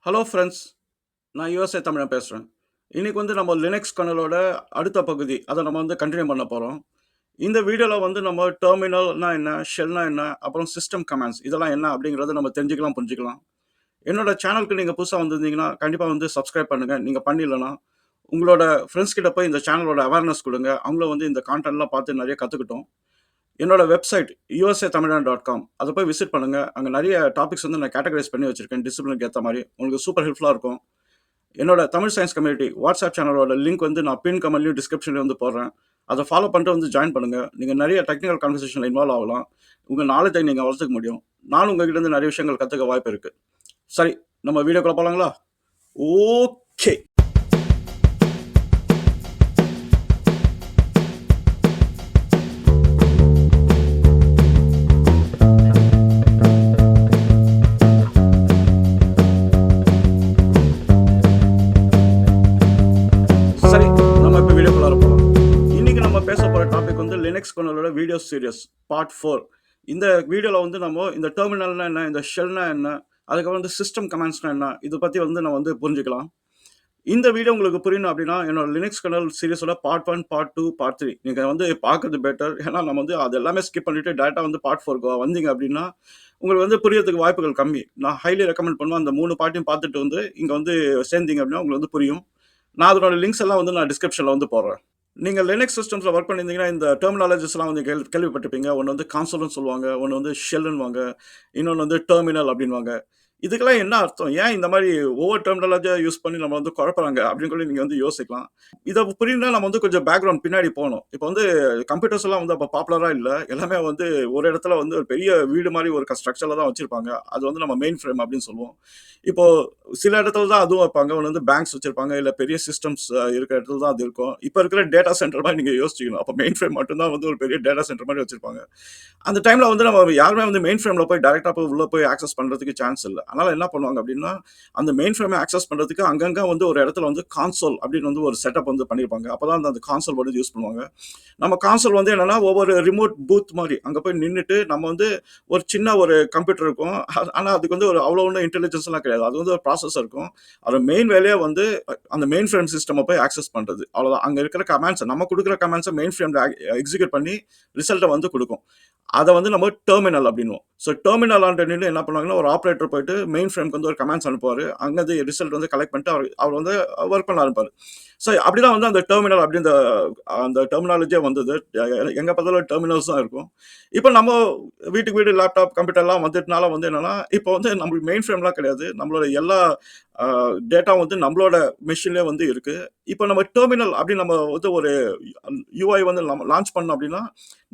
Hello friends, நான் USA தமிழன் பேசுகிறேன். இன்னைக்கு நம்ம லினக்ஸ் கர்னலோட அடுத்த பகுதி, அதை நம்ம கண்டினியூ பண்ண போகிறோம். இந்த வீடியோவில் நம்ம டெர்மினல்னா என்ன, ஷெல்னா என்ன, அப்புறம் சிஸ்டம் கமாண்ட்ஸ் இதெல்லாம் என்ன அப்படிங்கிறத நம்ம தெரிஞ்சுக்கலாம், புரிஞ்சுக்கலாம். என்னோட சேனலுக்கு நீங்கள் புதுசாக வந்திருந்தீங்கன்னா கண்டிப்பாக சப்ஸ்கிரைப் பண்ணுங்கள். நீங்கள் பண்ணிடலனா உங்களோட ஃப்ரெண்ட்ஸ் கிட்ட போய் இந்த சேனலோட அவேர்னஸ் கொடுங்க. அவங்களும் இந்த கான்டென்ட்லாம் பார்த்து நிறைய கற்றுக்கிட்டோம். என்னோட வெப்சைட் usatamizhan.com அதை போய் விசிட் பண்ணுங்கள். அங்கே நிறைய டாபிக்ஸ் நான் கேட்டகரைஸ் பண்ணி வச்சுருக்கேன். டிசிப்ளினுக்கு ஏற்ற மாதிரி உங்களுக்கு சூப்பர் ஹெல்ப்ஃபுல்லாக இருக்கும். என்னோட தமிழ் சயின்ஸ் கம்யூனிட்டி வாட்ஸ்அப் சேனலோட லிங்க் நான் பின் கமெண்ட்லையும் டிஸ்கிரிப்ஷன்லையும் போடுறேன். அதை ஃபாலோ பண்ணிட்டு ஜாயின் பண்ணுங்கள். நீங்கள் நிறைய டெக்னிக்கல் கான்வர்சேஷனில் இன்வால்வ் ஆகலாம். உங்கள் நாலேஜை நீங்கள் வளர்த்துக்க முடியும். நானும் உங்ககிட்ட நிறைய விஷயங்கள் கற்றுக்க வாய்ப்பு இருக்குது. சரி, நம்ம வீடியோக்குள்ள போகலாங்களா? ஓகே. சரி, நம்ம இப்போ வீடியோக்குள்ளார போகலாம். இன்னைக்கு நம்ம பேச போகிற டாபிக் லினக்ஸ் கர்னலோட வீடியோ சீரியஸ் பார்ட் 4. இந்த வீடியோவில் நம்ம இந்த டெர்மினல்னா என்ன, இந்த ஷெல்னா என்ன, அதுக்கப்புறம் சிஸ்டம் கமாண்ட்ஸ்னா என்ன, இதை பற்றி நம்ம புரிஞ்சுக்கலாம். இந்த வீடியோ உங்களுக்கு புரியணும் அப்படின்னா என்னோட லினக்ஸ் கர்னல் சீரிஸோட பார்ட் 1, பார்ட் 2, பார்ட் 3 நீங்கள் பார்க்கறது பெட்டர். ஏன்னா நம்ம அது எல்லாமே ஸ்கிப் பண்ணிட்டு டேரெக்டாக பார்ட் 4 வந்தீங்க அப்படின்னா உங்களுக்கு புரியறதுக்கு வாய்ப்புகள் கம்மி. நான் ஹைலி ரெக்கமெண்ட் பண்ணுவேன், அந்த 3 பார்ட்டையும் பார்த்துட்டு இங்கே சேர்ந்தீங்க அப்படின்னா உங்களுக்கு புரியும். நான் அதனோட லிங்க்ஸ் எல்லாம் நான் டிஸ்கிரிப்ஷனில் போடுறேன். நீங்கள் லினக்ஸ் சிஸ்டம்ஸில் ஒர்க் பண்ணியிருந்தீங்கன்னா இந்த டெர்மினாலஜிஸ்லாம் கேள்விப்பட்டிருப்பீங்க. ஒன்று கான்சோல்னு சொல்லுவாங்க, ஒன்று ஷெல்லுன்னுவாங்க, இன்னொன்று டெர்மினல் அப்படின்வாங்க. இதுக்கெல்லாம் என்ன அர்த்தம்? ஏன் இந்த மாதிரி ஒவ்வொரு டெர்மினாலஜியாக யூஸ் பண்ணி நம்ம குழப்பறாங்க அப்படின்னு சொல்லி நீங்கள் யோசிக்கலாம். இதை புரியணும்னா நம்ம கொஞ்சம் பேக்ரவுண்ட் பின்னாடி போகணும். இப்போ கம்ப்யூட்டர்ஸ் எல்லாம் அப்போ பாப்புலராக இல்லை. எல்லாமே ஒரு இடத்துல ஒரு பெரிய வீடு மாதிரி ஒரு ஸ்ட்ரக்சரில் தான் வச்சுருப்பாங்க. அது நம்ம மெயின் ஃப்ரேம் அப்படின்னு சொல்லுவோம். இப்போ சில இடத்துல தான் அதுவும் வைப்பாங்க. ஒன்று பேங்க்ஸ் வச்சிருப்பாங்க, இல்லை பெரிய சிஸ்டம்ஸ் இருக்கிற இடத்துல தான் அது இருக்கும். இப்போ இருக்கிற டேட்டா சென்டர் மாதிரி நீங்கள் யோசிச்சிக்கணும். அப்போ மெயின் ஃப்ரேம் மட்டும்தான் ஒரு பெரிய டேட்டா சென்டர் மாதிரி வச்சிருப்பாங்க. அந்த டைமில் நம்ம யாருமே மெயின் ஃப்ரேமில் போய் டேரெக்டாக போய் உள்ளே போய் ஆக்சஸ் பண்ணுறதுக்கு சான்ஸ் இல்லை. அதனால் என்ன பண்ணுவாங்க அப்படின்னா, அந்த மெயின் ஃப்ரேமை ஆக்சஸ் பண்ணுறதுக்கு அங்கங்கே ஒரு இடத்துல கான்சோல் அப்படின்னு ஒரு செட்டப் பண்ணியிருப்பாங்க. அப்போ தான் அந்த கான்சோல் யூஸ் பண்ணுவாங்க. நம்ம கான்சோல் என்னன்னா ஒவ்வொரு ரிமோட் பூத் மாதிரி அங்கே போய் நின்றுட்டு நம்ம ஒரு சின்ன ஒரு கம்ப்யூட்டர் இருக்கும். ஆனால் அதுக்கு ஒரு அவ்வளோ ஒன்றும் இன்டெலிஜென்ஸ்லாம் கிடையாது. அது ஒரு ப்ராசஸர் இருக்கும். அது மெயின் வேலையே அந்த மெயின் ஃப்ரேம் சிஸ்டம் போய் ஆக்சஸ் பண்ணுறது. அவ்வளோதான். அங்கே இருக்கிற கமாண்ட்ஸ் நம்ம கொடுக்குற கமாண்ட்ஸை மெயின் ஃப்ரேமில் எக்ஸிக்யூட் பண்ணி ரிசல்ட்டை கொடுக்கும். அதை நம்ம டெர்மினல் அப்படின்னுவோம். ஸோ டெர்மினல் நின்று என்ன பண்ணுவாங்கன்னா, ஒரு ஆப்ரேட்டர் போயிட்டு மெயின் ஃப்ரேம்க்கு ஒரு கமாண்ட்ஸ் அனுப்புவார். அங்கே ரிசல்ட் கலெக்ட் பண்ணிட்டு அவர் ஒர்க் பண்ண ஆரம்பிப்பார். ஸோ அப்படிதான் அந்த டெர்மினல் அப்படின்ற அந்த டெர்மினாலஜியே வந்தது. எங்கே பார்த்தாலும் டெர்மினல்ஸ் தான் இருக்கும். இப்போ நம்ம வீட்டுக்கு வீடு லேப்டாப் கம்ப்யூட்டர்லாம் வந்துட்டனால என்னன்னா, இப்போ நம்மளுக்கு மெயின் ஃப்ரேம்லாம் கிடையாது. நம்மளோட எல்லா டேட்டா நம்மளோட மெஷின்லேயே இருக்கு. இப்போ நம்ம டெர்மினல் அப்படின்னு நம்ம ஒரு யூஐ நம்ம லான்ச் பண்ணோம் அப்படின்னா,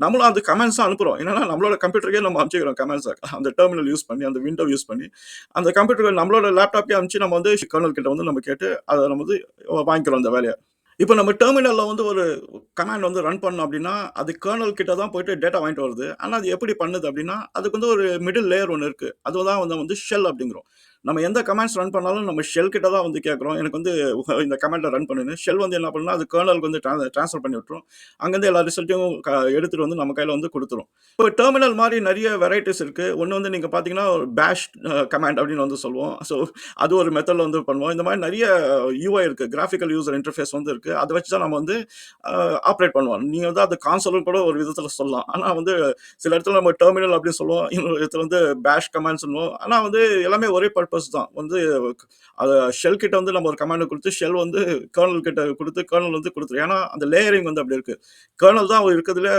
நம்மளும் அந்த கமெண்ட்ஸாக அனுப்புகிறோம். என்னன்னா நம்மளோட கம்ப்யூட்டருக்கே நம்ம அனுப்பிச்சிக்கிறோம் கமெண்ட்ஸை. அந்த டெர்மினல் யூஸ் பண்ணி, அந்த விண்டோ யூஸ் பண்ணி, அந்த கம்ப்யூட்டர் நம்மளோட லேப்டாப்பே அனுப்பிச்சு நம்ம கர்னல் கிட்ட நம்ம கேட்டு அதை நம்ம வாங்கிக்கிறோம் அந்த வேலையை. இப்போ நம்ம டெர்மினலில் ஒரு கமாண்ட் ரன் பண்ணோம் அப்படின்னா, அது கர்னல் கிட்ட தான் போயிட்டு டேட்டா வாங்கிட்டு வருது. ஆனால் அது எப்படி பண்ணுது அப்படின்னா, அதுக்கு ஒரு மிடில் லேயர் ஒன்று இருக்குது. அதுதான் ஷெல் அப்படிங்கிறோம். நம்ம எந்த கமாண்ட்ஸ் ரன் பண்ணாலும் நம்ம ஷெல் கிட்ட தான் கேட்குறோம். எனக்கு இந்த கமாண்டை ரன் பண்ணுன்னு. ஷெல் என்ன பண்ணுன்னா, அது கர்னலுக்கு ட்ரான்ஸ்ஃபர் பண்ணி விட்டுரும். அங்கேருந்து எல்லா ரிசல்ட்டையும் எடுத்துகிட்டு நம்ம கையில் கொடுத்துரும். இப்போ டெர்மினல் மாதிரி நிறைய வெரைட்டிஸ் இருக்குது. ஒன்று நீங்கள் பார்த்தீங்கன்னா பேஷ் கமாண்ட் அப்படின்னு சொல்லுவோம். ஸோ அது ஒரு மெத்தடில் பண்ணுவோம். இந்த மாதிரி நிறைய யூஐ இருக்குது. கிராஃபிக்கல் யூசர் இன்டர்ஃபேஸ் இருக்குது. அதை வச்சு தான் நம்ம ஆப்ரேட் பண்ணுவோம். நீங்கள் அது கான்சோலும் கூட ஒரு விதத்தில் சொல்லலாம். ஆனால் சில இடத்துல நம்ம டெர்மினல் அப்படின்னு சொல்லுவோம். இன்னொரு இடத்துல பேஷ் கமாண்ட் சொல்லுவோம். ஆனால் எல்லாமே ஒரே பர்பஸ் தான். அதை ஷெல் கிட்ட நம்ம ஒரு கமாண்டை கொடுத்து ஷெல் கர்னல் கிட்ட கொடுத்து கர்னல் கொடுத்துரும். ஏன்னா அந்த லேயரிங் அப்படி இருக்கு. கர்னல் தான் இருக்கிறதுல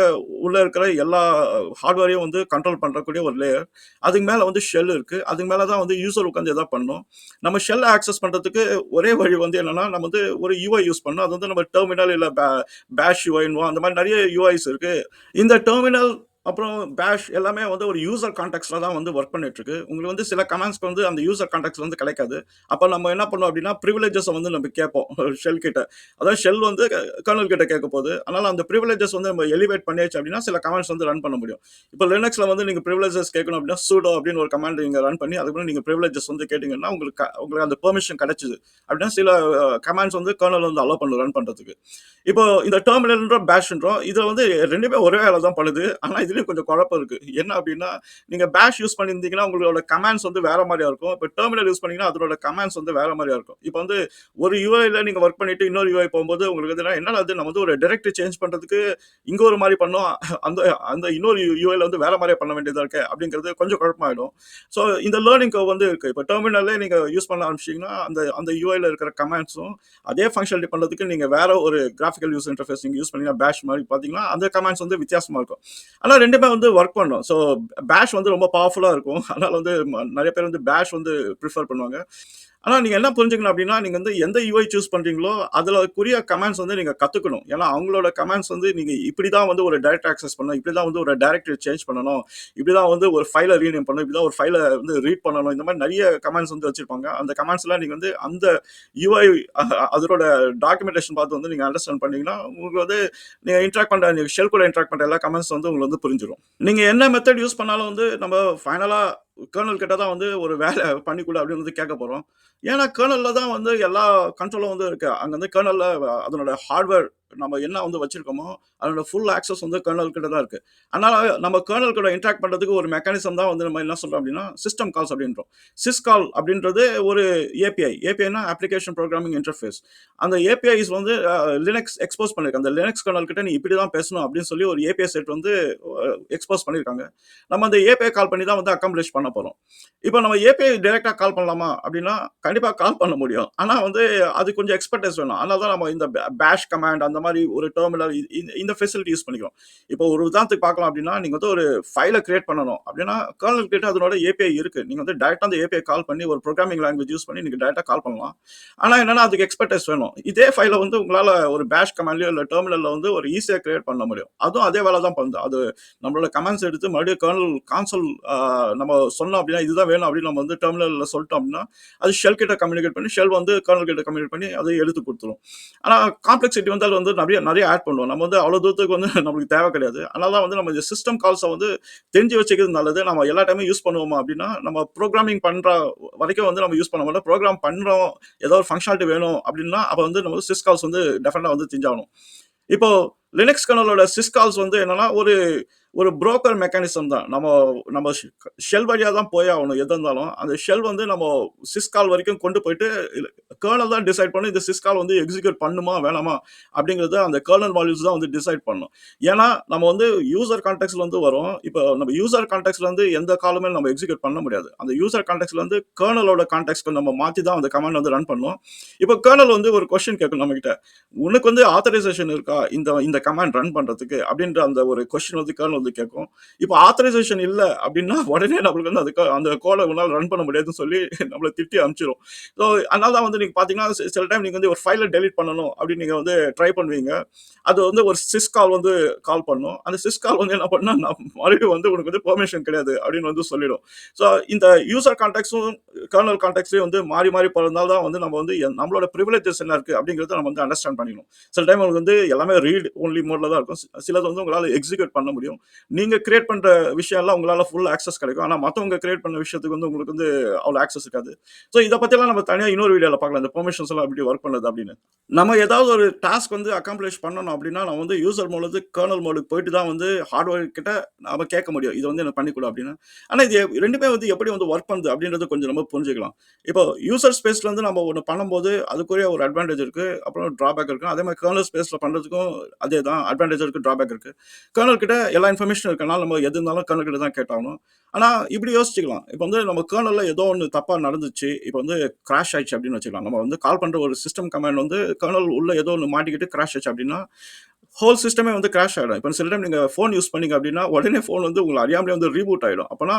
உள்ள இருக்கிற எல்லா ஹார்ட்வேரையும் கண்ட்ரோல் பண்றக்கூடிய ஒரு லேயர். அதுக்கு மேல ஷெல் இருக்கு. அதுக்கு மேல தான் யூசர் உட்காந்து எதாவது பண்ணணும். நம்ம ஷெல் ஆக்சஸ் பண்றதுக்கு ஒரே வழி என்னன்னா, நம்ம ஒரு யூஐ யூஸ் பண்ணணும். அது நம்ம டெர்மினல் இல்ல பேஷ் யூஐன்னுவோம். அந்த மாதிரி நிறைய யூஐஸ் இருக்கு. இந்த டெர்மினல் அப்புறம் பேஷ் எல்லாமே ஒரு யூசர் கான்டெக்ட்ல தான் ஒர்க் பண்ணிட்டு இருக்கு. உங்களுக்கு சில கமாண்ட்ஸ்க்கு அந்த யூசர் கான்டெக்ட்ல கிடைக்காது. அப்ப நம்ம என்ன பண்ணுவோம் அப்படின்னா, பிரிவிலேஜஸ் நம்ம கேட்போம் ஷெல் கிட்ட. அதாவது ஷெல் கர்னல் கிட்ட கேட்க போகுது. அதனால அந்த பிரிவிலேஜஸ் நம்ம எலிவேட் பண்ணியாச்சு அப்படின்னா சில கமாண்ட்ஸ் ரன் பண்ண முடியும். இப்போ லினக்ஸ்ல நீங்க பிரிவிலேஜஸ் கேட்கணும் அப்படின்னா sudo அப்படின்னு ஒரு கமாண்ட் நீங்க ரன் பண்ணி அதுக்கு நீங்க பிரிவிலேஜஸ் கேட்டீங்கன்னா உங்களுக்கு அந்த பெர்மிஷன் கிடைச்சது அப்படின்னா சில கமாண்ட்ஸ் கர்னல் அலோ பண்ணு ரன் பண்றதுக்கு. இப்போ இந்த டெர்மினல்ன்ற பேஷ்ன்றோம். இது ரெண்டுமே ஒரே வேலை தான் பண்ணுது. ஆனா இது இதுலயும் கொஞ்சம் குழப்பம் இருக்கு. என்ன அப்டின்னா, நீங்க பேஷ் யூஸ் பண்ணியிருந்தீங்கன்னா, உங்களோட கமாண்ட்ஸ் வந்து வேற மாரியா இருக்கும். இப்ப டெர்மினல் யூஸ் பண்ணீங்கன்னா, அதனோட கமாண்ட்ஸ் வந்து வேற மாரியா இருக்கும். இப்ப வந்து ஒரு யுஐல நீங்க வொர்க் பண்ணிட்டு இன்னொரு யுஐ போம்போது உங்களுக்கு வந்து என்னடா இது நம்ம வந்து ஒரு டைரக்டரி சேஞ்ச் பண்றதுக்கு இங்க ஒரு மாரி பண்ணோம். அந்த அந்த இன்னொரு யுஐல வந்து வேற மாரியா பண்ண வேண்டியதா இருக்கே அப்டிங்கிறது கொஞ்சம் குழப்பமாயிடும். ஸோ இந்த லேர்னிங் கர்வ் வந்து இருக்கு. இப்ப டெர்மினல்லே நீங்க யூஸ் பண்ண ஆரம்பிச்சீங்கன்னா, அந்த அந்த யுஐல இருக்கிற கமாண்ட்ஸும் அதே ஃபங்ஷனாலிட்டி பண்றதுக்கு நீங்க வேற ஒரு கிராபிக்கல் யூசர் இன்டர்ஃபேஸ் நீங்க யூஸ் பண்ணீங்கன்னா, பேஷ் மாரி பார்த்தீங்கன்னா, அந்த கமாண்ட்ஸ் வந்து வித்தியாசமா இருக்கும். ஆனா 2மே வந்து வொர்க் பண்ணும். ஸோ பேஷ் வந்து ரொம்ப பவர்ஃபுல்லா இருக்கும். அதனால வந்து நெறைய பேர் வந்து பேஷ் வந்து பிரிஃபர் பண்ணுவாங்க. ஆனா நீங்க என்ன புரிஞ்சுக்கணும் அப்டின்னா, நீங்க வந்து எந்த யுஐ சூஸ் பண்றீங்களோ, அதுலக்குரிய கமாண்ட்ஸ் வந்து நீங்க கத்துக்கணும். ஏன்னா, அவங்களோட கமாண்ட்ஸ் வந்து நீங்க இப்படிதான் வந்து ஒரு டைரக்ட் ஆக்சஸ் பண்ணணும். இப்படிதான் வந்து ஒரு டைரக்டரி சேஞ்ச் பண்ணணும். இப்படிதான் வந்து ஒரு ஃபைல ரீநேம் பண்ணணும். இப்படிதான் ஒரு ஃபைல வந்து ரீட் பண்ணணும். இந்த மாரி நெறைய கமாண்ட்ஸ் வந்து வச்சிருப்பாங்க. அந்த கமாண்ட்ஸ்லாம் நீங்க வந்து அந்த யுஐ அதனோட டாக்குமெண்டேஷன் பார்த்து வந்து நீங்க அண்டர்ஸ்டாண்ட் பண்ணீங்கன்னா, உங்களுக்கு வந்து நீங்க இன்டராக்ட் பண்ற நீங்க ஷெல் கூட இன்டராக்ட் பண்ற எல்லா கமாண்ட்ஸ் வந்து உங்களுக்கு வந்து புரிஞ்சிரும். நீங்க என்ன மெத்தட் யூஸ் பண்ணாலும் வந்து நம்ம ஃபைனலா கர்னல் கிட்ட தான் வந்து ஒரு வேலை பண்ணி குடு அப்படின்னு வந்து கேட்க போறோம். ஏன்னா கர்னல்ல தான் வந்து எல்லா கண்ட்ரோலும் வந்து இருக்கு. அங்க வந்து கர்னல்ல அதனோட ஹார்ட்வேர் நம்ம என்ன வந்து வச்சிருக்கோமோ, அதோட ஃபுல் ஆக்சஸ் வந்து கர்னல் கிட்ட தான் இருக்கு. அதனால நம்ம கர்னல் கூட இன்டராக்ட் பண்றதுக்கு ஒரு மெக்கானிசம் தான் வந்து நம்ம என்ன சொல்றோம் அப்படின்னா, சிஸ்டம் கால்ஸ் அப்படின்றோம். சிஸ்கால் அப்படின்றது ஒரு ஏபிஐ. ஏபிஐனா அப்ளிகேஷன் புரோகிராமிங் இன்டர்ஃபேஸ். அந்த ஏபிஐஸ் வந்து லினக்ஸ் எக்ஸ்போஸ் பண்ணிருக்கு. அந்த லினக்ஸ் கர்னல் கிட்ட நீ இப்படி தான் பேசணும் அப்படின்னு சொல்லி ஒரு ஏபிஐ செட் வந்து எக்ஸ்போஸ் பண்ணியிருக்காங்க. நம்ம அந்த ஏபிஐ கால் பண்ணி தான் வந்து அக்காம்ப்ளிஷ் பண்ண போறோம். இப்போ நம்ம ஏபிஐ டைரக்ட்டா கால் பண்ணலாமா? அப்படின்னா, கண்டிப்பா கால் பண்ண முடியும். ஆனா வந்து அது கொஞ்சம் எக்ஸ்பெர்டைஸ் வேணும். அதனால தான் நம்ம இந்த பேஷ் கமாண்ட் அந்த மாரி ஒரு டெர்மினல் இந்த ஃபெசிலிட்டி யூஸ் பண்ணிக்கிறோம். இப்போ ஒரு உதாரணத்துக்கு பார்க்கலாம் அப்படின்னா, நீங்க வந்து ஒரு ஃபைல கிரியேட் பண்ணணும் அப்படின்னா, கர்னல் கிட்ட அதனோட ஏபிஐ இருக்கு. நீங்க வந்து டைரக்ட்டா அந்த ஏபிஐ கால் பண்ணி ஒரு புரோகிராமிங் லாங்குவேஜ் யூஸ் பண்ணி நீங்க டைரக்ட்டா கால் பண்ணலாம். ஆனா என்னன்னா, அதுக்கு எக்ஸ்பெர்டைஸ் வேணும். இதே ஃபைல வந்து உங்களால ஒரு பேஷ் கமாண்ட்லயோ இல்ல டெர்மினல்ல வந்து ஒரு ஈஸியா கிரியேட் பண்ண முடியும். அதுவும் அதே வேல தான் பண்ணுது. அது நம்மளோட கமாண்ட்ஸ் எடுத்து மறுபடியும் கர்னல் கான்சோல் நம்ம சொன்னோம் அப்படின்னா, இதுதான் வேணும் அப்படின்னு நம்ம வந்து டெர்மினல்ல சொல்லிட்டோம் அப்படின்னா, அது ஷெல் கிட்ட கம்யூனிகேட் பண்ணி, ஷெல் வந்து கர்னல் கிட்ட கம்யூனிகேட் பண்ணி அதை எடுத்து குடுத்துரும். ஆனா காம்ப்ளெக்ஸிட்டி வந்து அதுல வந்து நெறைய ஆட் பண்ணுவோம். நம்ம வந்து அவ்வளோ தூரத்துக்கு வந்து நம்மளுக்கு தேவை கிடையாது. அதனால தான் வந்து நம்ம இந்த சிஸ்டம் கால்ஸ வந்து தெரிஞ்சு வச்சுக்கிறது நல்லது. நம்ம எல்லா டைமும் யூஸ் பண்ணுவோமா அப்படின்னா, நம்ம புரோகிராமிங் பண்ற வரைக்கும் வந்து நம்ம யூஸ் பண்ண மாட்டோம். புரோகிராம் பண்றோம், ஏதோ ஒரு ஃபங்ஷனாலிட்டி வேணும் அப்படின்னா, அப்ப வந்து நம்ம சிஸ் கால்ஸ் வந்து டெஃபினட்டா வந்து தெரிஞ்சாகணும். இப்போ லினக்ஸ் கர்னலோட சிஸ்கால்ஸ் வந்து என்னன்னா, ஒரு ஒரு புரோக்கர் மெக்கானிசம் தான். நம்ம நம்ம ஷெல் வழியா தான் போயே ஆகணும் எதா இருந்தாலும். அந்த ஷெல் வந்து நம்ம சிஸ்கால் வரைக்கும் கொண்டு போயிட்டு கர்னல் தான் டிசைட் பண்ணும். இந்த சிஸ்கால் வந்து எக்ஸிக்யூட் பண்ணுமா, வேணாமா அப்படிங்கிறத அந்த கர்னல் மாடியூல்ஸ் தான் வந்து டிசைட் பண்ணும். ஏன்னா, நம்ம வந்து யூசர் கான்டெக்ஸ்ட்ல வந்து வரோம். இப்போ நம்ம யூசர் கான்டெக்ஸ்ட்ல வந்து எந்த காலுமே நம்ம எக்ஸிக்யூட் பண்ண முடியாது. அந்த யூசர் கான்டெக்ஸ்ட்ல வந்து கர்னலோட கான்டெக்ஸ்ட்க்கு நம்ம மாத்தி தான் அந்த கமாண்ட் வந்து ரன் பண்ணும். இப்போ கர்னல் வந்து ஒரு கொஸ்டின் கேட்கும் நம்மகிட்ட. உனக்கு வந்து ஆத்தரைசேஷன் இருக்கா? இந்த இந்த கமாண்ட் ரன் பண்றதுக்கு அப்படின்ற அந்த ஒரு கொஸ்டின் வந்து கர்னல் வந்து கேட்கும். இப்போ ஆத்தரைசேஷன் இல்ல அப்படின்னா உடனே நம்மளுக்கு வந்து அதுக்கு அந்த கோட உங்களால ரன் பண்ண முடியாதுன்னு சொல்லி நம்மள திட்டி அனுப்பிச்சிரும். ஸோ அதனால தான் வந்து நீங்க பார்த்தீங்கன்னா, சில டைம் நீங்க வந்து ஒரு ஃபைல டெலீட் பண்ணணும் அப்படின்னு நீங்க வந்து ட்ரை பண்ணுவீங்க. அது வந்து ஒரு சிஸ் கால் வந்து கால் பண்ணும். அந்த சிஸ் கால் வந்து என்ன பண்ணும்னா, நான் மறுபடியும் வந்து உனக்கு வந்து பெர்மிஷன் கிடையாது அப்படின்னு வந்து சொல்லிடும். ஸோ இந்த யூசர் கான்டெக்ட்ஸும் கர்னல் கான்டெக்ட்லயும் வந்து மாறி மாறி போறதுனால தான் வந்து நம்ம வந்து நம்மளோட பிரிவிலேஜஸ் என்ன இருக்கு அப்படிங்கிறத நம்ம வந்து அண்டர்ஸ்டாண்ட் பண்ணிக்கணும். சில டைம் உங்களுக்கு வந்து எல்லாமே ரீட் ஒன்லி மோட்ல தான் இருக்கும். சிலது வந்து உங்களால எக்ஸிக்யூட் பண்ண முடியும். நீங்க கிரியேட் பண்ற விஷயம் எல்லாம் உங்களால ஃபுல் ஆக்சஸ் கிடைக்கும். ஆனா மத்தவங்க கிரியேட் பண்ண விஷயத்துக்கு வந்து உங்களுக்கு வந்து அவ்வளவு ஆக்சஸ் இருக்காது. ஸோ இத பத்திலாம் நம்ம தனியா இன்னொரு வீடியோல பார்க்கலாம். இந்த பெர்மிஷன்ஸ் எல்லாம் எப்படி ஒர்க் பண்ணுது அப்படின்னு. நம்ம ஏதாவது ஒரு டாஸ்க் வந்து அக்காம்ப்ளிஷ் பண்ணணும் அப்படின்னா, நம்ம வந்து யூசர் மோட்லருந்து கர்னல் மோடுக்கு போயிட்டு தான் வந்து ஹார்ட்வேர் கிட்ட நாம கேட்க முடியும். இது வந்து எனக்கு பண்ணி குடு அப்படின்னு. ஆனா இது 2மே வந்து எப்படி வந்து ஒர்க் பண்ணுது அப்படின்றத கொஞ்சம் நம்ம புரிஞ்சுக்கலாம். இப்போ யூசர் ஸ்பேஸ்ல இருந்து நம்ம ஒண்ணு பண்ணும்போது அதுக்குரிய ஒரு அட்வான்டேஜ் இருக்கு. அப்புறம் டிராபேக் இருக்கு. அதே மாதிரி கர்னல் ஸ்பேஸ்ல பண்றதுக்கும் அதே தான் அட்வான்டேஜ் இருக்கு, டிராபேக் இருக்கு. கர்னல் கிட்ட எல்லா இன்ஃபர்மேஷனும் இருக்கனால நம்ம எது இருந்தாலும் கர்னல் கிட்ட தான் கேட்டாகணும். ஆனா இப்படி யோசிச்சுக்கலாம். இப்போ வந்து நம்ம கர்னல்ல ஏதோ ஒண்ணு தப்பா நடந்துச்சு. இப்போ வந்து கிராஷ் ஆயிடுச்சு அப்படின்னு வச்சுக்கலாம். நம்ம வந்து கால் பண்ற ஒரு சிஸ்டம் கமாண்ட் வந்து கர்னல் உள்ள ஏதோ ஒண்ணு மாட்டிக்கிட்டு கிராஷ் ஆச்சு அப்படின்னா, ஹோல் சிஸ்டமே வந்து கிராஷ் ஆயிடும். இப்ப சில டைம் நீங்க ஃபோன் யூஸ் பண்ணீங்க அப்படின்னா, உடனே ஃபோன் வந்து உங்கள அறியாமலே வந்து ரீபூட் ஆயிடும். அப்பன்னா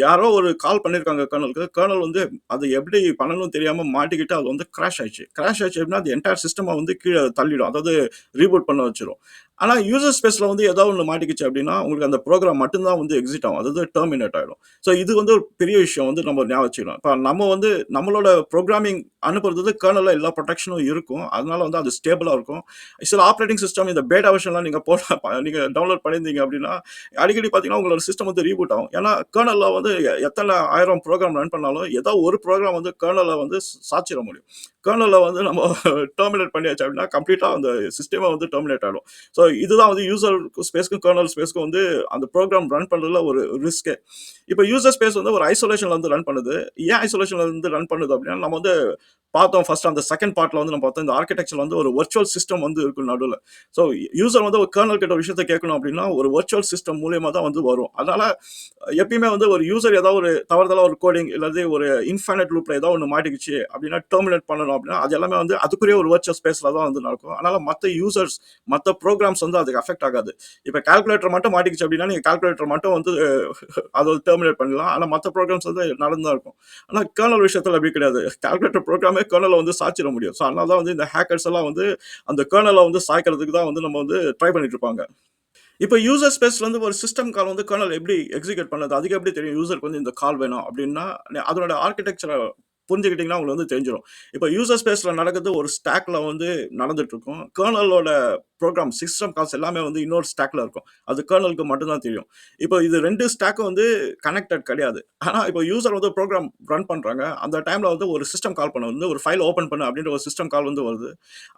யாரோ ஒரு கால் பண்ணியிருக்காங்க கர்னலுக்கு. கர்னல் வந்து அது எப்படி பண்ணணும்னு தெரியாம மாட்டிக்கிட்டு அது வந்து கிராஷ் ஆயிடுச்சு. கிராஷ் ஆயிடுச்சு அப்படின்னா, அது என்டையர் சிஸ்டம வந்து கீழ தள்ளிடும். அதாவது ரீபூட் பண்ண வச்சுரும். ஆனா யூசர் ஸ்பேஸ்ல வந்து ஏதாவது ஒண்ணு மாட்டிக்கிச்சு அப்படின்னா, உங்களுக்கு அந்த புரோகிராம் மட்டும் தான் வந்து எக்ஸிட் ஆகும். அதாவது டெர்மினேட் ஆயிடும். ஸோ இது வந்து ஒரு பெரிய விஷயம் வந்து நம்ம ஞாபகம் வச்சுக்கணும். இப்ப நம்ம வந்து நம்மளோட புரோகிராமிங் அனுப்புறது கர்னல்ல எல்லா புரொடெக்ஷனும் இருக்கும். அதனால வந்து அது ஸ்டேபிளா இருக்கும். சில ஆப்பரேட்டிங் சிஸ்டம் இந்த பேட்டா வெர்ஷன்லாம் நீங்க நீங்க டவுன்லோட் பண்ணியிருந்தீங்க அப்படின்னா, அடிக்கடி பார்த்தீங்கன்னா, உங்களோட சிஸ்டம் வந்து ரீபூட் ஆகும். ஏன்னா கர்னல்ல வந்து எத்தன 1000 புரோகிராம் ரன் பண்ணாலும், ஏதோ ஒரு புரோகிராம் வந்து கர்னல்ல வந்து சாய்ச்சிட முடியும். கர்னல வந்து நம்ம டெர்மினேட் பண்ணியாச்சு அப்படின்னா கம்ப்ளீட்டா அந்த சிஸ்டமே வந்து டெர்மினேட் ஆயிடும். ஸோ இதுதான் வந்து யூசர் ஸ்பேஸ்க்கும் கர்னல் ஸ்பேஸ்க்கும் வந்து அந்த ப்ரோக்ராம் ரன் பண்றதுல ஒரு ரிஸ்க். இப்போ யூசர் ஸ்பேஸ் வந்து ஒரு ஐசோலேஷன்ல வந்து ரன் பண்ணுது. ஏன் ஐசோலேஷன்ல இருந்து ரன் பண்ணுது அப்படின்னா, நம்ம வந்து பார்த்தோம் ஃபர்ஸ்ட் அந்த செகண்ட் பார்ட்ல வந்து நம்ம பார்த்தோம். இந்த ஆர்க்கிடெக்சர் வந்து ஒரு வர்ச்சுவல் சிஸ்டம் வந்து இருக்கும் நடுவுல. ஸோ யூசர் வந்து ஒரு கர்னல் கிட்ட ஒரு விஷயத்த கேட்கணும் அப்படின்னா, ஒரு வர்ச்சுவல் சிஸ்டம் மூலியமா தான் வந்து வரும். அதனால எப்பயுமே வந்து ஒரு யூசர் ஏதாவது ஒரு தவறுதலா ஒரு கோடிங் இல்லது ஒரு இன்ஃபைனைட் லூப்ல ஏதாவது ஒண்ணு மாட்டிக்கிச்சு அப்படின்னா, டெர்மினேட் பண்ணணும் அப்படின்னா, அது எல்லாமே வந்து அதுக்குரிய ஒரு வர்ச்சுவல் ஸ்பேஸ்ல தான் வந்து நடக்கும். அதனால மத்த யூசர்ஸ், மத்த புரோகிராம்ஸ் வந்து அதுக்கு அஃபெக்ட் ஆகாது. இப்ப கால்குலேட்டர் மட்டும் மாட்டிக்கிச்சு அப்படின்னா, நீங்க கால்குலேட்டர் மட்டும் வந்து அத டெர்மினேட் பண்ணலாம். ஆனா மத்த புரோகிராம்ஸ் வந்து நடந்து தான் இருக்கும். ஆனா கர்னல் விஷயத்துல அப்படி கிடையாது. கால்குலேட்டர் புரோகிராமே கர்னல வந்து சாய்ச்சிட முடியும். ஸோ அதனால தான் வந்து இந்த ஹேக்கர்ஸ் எல்லாம் வந்து அந்த கர்னல வந்து சாய்க்கிறதுக்கு தான் வந்து நம்ம வந்து ட்ரை பண்ணிட்டு இருப்பாங்க. இப்ப யூசர் ஸ்பேஸ்ல இருந்து ஒரு சிஸ்டம் கால் வந்து கர்னல் எப்படி எக்ஸிக்யூட் பண்ணுது? அதுக்கு எப்படி தெரியும் யூசருக்கு வந்து இந்த கால் வேணும் அப்படின்னா, அதனோட ஆர்க்கிடெக்சர புரிஞ்சுக்கிட்டீங்கன்னா உங்களுக்கு வந்து தெரிஞ்சிரும். இப்ப யூசர் ஸ்பேஸ்ல நடக்குது ஒரு ஸ்டாக்ல வந்து நடந்துட்டு இருக்கும். கர்னலோட புரோகிராம் சிஸ்டம் கால்ஸ் எல்லாமே வந்து இன்னொரு ஸ்டாக்ல இருக்கும். அது கர்னலுக்கு மட்டும் தான் தெரியும். இப்போ இது 2 ஸ்டாக்கும் வந்து கனெக்டட் கிடையாது. ஆனா இப்போ யூசர் வந்து புரோகிராம் ரன் பண்றாங்க. அந்த டைம்ல வந்து ஒரு சிஸ்டம் கால் பண்ண வந்து ஒரு ஃபைல் ஓப்பன் பண்ணு அப்படின்ற ஒரு சிஸ்டம் கால் வந்து வருது.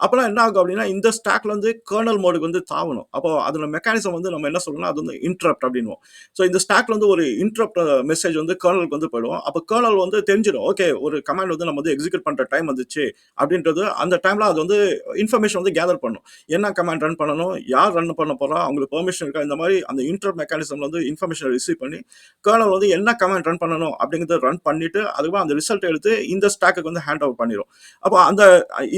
அப்பலாம் என்ன ஆகும் அப்படின்னா, இந்த ஸ்டாக்ல இருந்து கர்னல் மோடுக்கு வந்து தாவணும். அப்போ அதோட மெக்கானிசம் வந்து நம்ம என்ன சொல்லணும்னா, அது வந்து இன்டரப்ட் அப்படின்னுவோம். ஸோ இந்த ஸ்டாக்ல வந்து ஒரு இன்டரப்ட் மெசேஜ் வந்து கர்னலுக்கு வந்து போயிடும். அப்போ கர்னல் வந்து தெரிஞ்சிடும். ஓகே ஒரு கமாண்ட் வந்து நம்ம வந்து எக்ஸிக்யூட் பண்ற டைம் வந்துச்சு அப்படின்றது அந்த டைம்ல அது வந்து இன்ஃபர்மேஷன் வந்து கேதர் பண்ணும். என்ன கமாண்ட் ரன் பண்ணணும், யார் ரன் பண்ண போறா, அவங்களுக்கு பெர்மிஷன் இருக்கா, இந்த மாதிரி அந்த இன்டரப்ட் மெக்கானிசம்ல வந்து இன்ஃபர்மேஷன் ரிசீவ் பண்ணி கர்னல் வந்து என்ன கமாண்ட் ரன் பண்ணணும் அப்படிங்கிறத ரன் பண்ணிட்டு அதுக்கப்புறம் அந்த ரிசல்ட் எடுத்து இந்த ஸ்டாக்கு வந்து ஹேண்ட் ஓவர் பண்ணிடும். அப்போ அந்த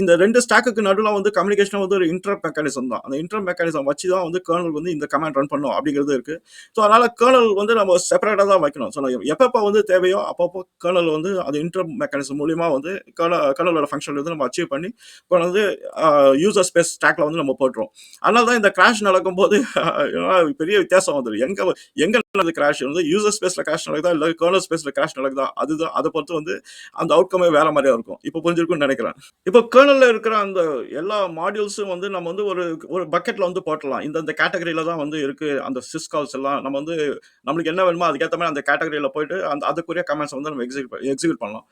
இந்த 2 ஸ்டாக்குக்கு நடுவுல வந்து கம்யூனிகேஷன் வந்து ஒரு இன்டரப்ட் மெக்கானிசம் தான். அந்த இன்டரப்ட் மெக்கானிசம் வச்சு தான் வந்து கர்னல் வந்து இந்த கமாண்ட் ரன் பண்ணும் அப்படிங்கிறது இருக்கு. ஸோ அதனால கர்னல் வந்து நம்ம செப்பரேட்டா தான் வைக்கணும். ஸோ எப்பப்போ வந்து தேவையோ அப்பப்போ கர்னல் வந்து அது இன்டரப்ட் மெக்கானிசம் மூலியமா வந்து கர்னலோட ஃபங்க்ஷன் வந்து நம்ம அச்சீவ் பண்ணி கொண்டு வந்து யூசர் ஸ்பேஸ் ஸ்டாக்ல வந்து நம்ம போட்டுருவோம். அதனால தான் இந்த கிராஷ் நடக்கும்போது பெரிய வித்தியாசம் வந்துடும். எங்க நடக்குது கிராஷ் வந்து யூசர் ஸ்பேஸ்ல கிராஷ் நடக்குதா இல்ல கர்னல் ஸ்பேஸ்ல கிராஷ் நடக்குதா அதுதான் அதை பொறுத்து வந்து அந்த அவுட்கமே வேற மாதிரியா இருக்கும். இப்போ புரிஞ்சிருக்கும்னு நினைக்கிறேன். இப்போ கர்னல்ல இருக்கிற அந்த எல்லா மாடியூல்ஸும் வந்து நம்ம வந்து ஒரு ஒரு பக்கெட்ல வந்து போட்டுடலாம். இந்த கேட்டகரியில தான் வந்து இருக்கு. அந்த சிஸ் கால்ஸ் எல்லாம் நம்ம வந்து நம்மளுக்கு என்ன வேணுமோ அதுக்கேத்த மாதிரி அந்த கேட்டகரியில போயிட்டு அதுக்குரிய கமெண்ட்ஸ் வந்து நம்ம எக்ஸிக்யூட் பண்ணலாம்.